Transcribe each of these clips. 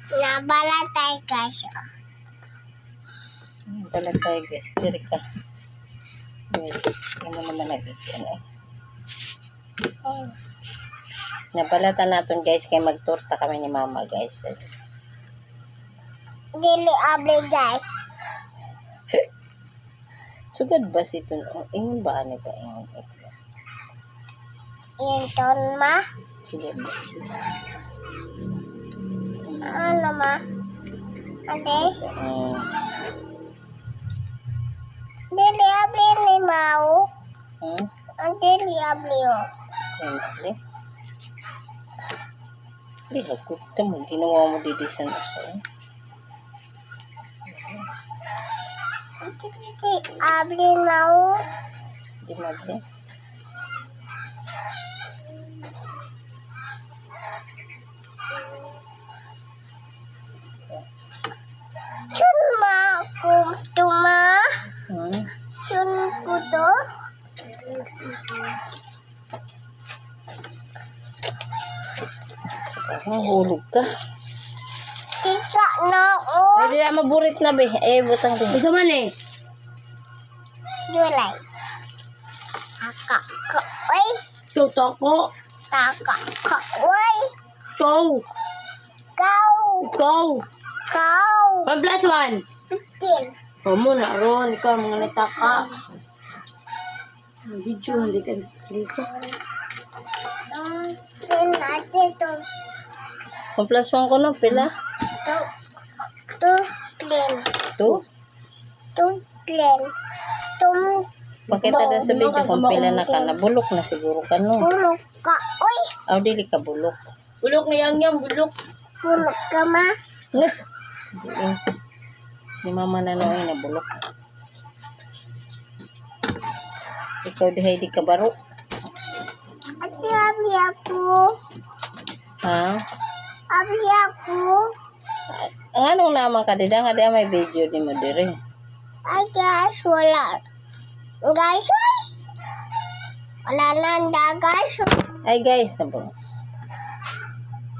Nabalatay ka siya. Balatay guys, diri ka. Hindi mo naman nagigyan eh. Nabalatan natin guys, kaya magtorta kami ni mama guys. Dili abli guys. Sugad ba si ito? Ingon ba ano ba? Ingon ito. Yung ton ma. Sugad ba si ito? Ano ma? Ade? Dili abli ni mau. Dili abli o. Siyempre. Hindi, hagkut mo. Ginawa mo didisan uso. Dili abli mau. Di mabli. Chun ma kum tuma. Hmm? Chun kudo. Hulog ka. Tika na o. Ay, di na maburit na be. Eh, butang din. Ito man eh. Dulay. Aka ka. Oy. Tutok ko. Taka ka. Oy. Ikaw. Kau. Ikaw. Kau. 1 plus 1. 15. O mo na ron. Ikaw mga nataka. Video, hindi ka dito. Then ate to. 1 plus 1 ko no, pila? To clean. 2? To clean. Tum Pakita na sa video kung pila na ka na. Bulok na siguro ka no. bulok ka. Oy. Aw, dili ka bulok. Bulok na yang bulok. Bulok ka ma. Eh, si mama na noy na bulok. Ikaw di ka baro. Ate abi ako. Ha? Abi ako. Ang anong naman ka dida nga di may video di mo diri. Ay guys, wala. Guys, oy. Wala nanda guys. Ay guys, na po.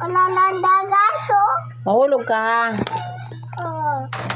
Wala nanda guys. Mahulog ka ha. Oh.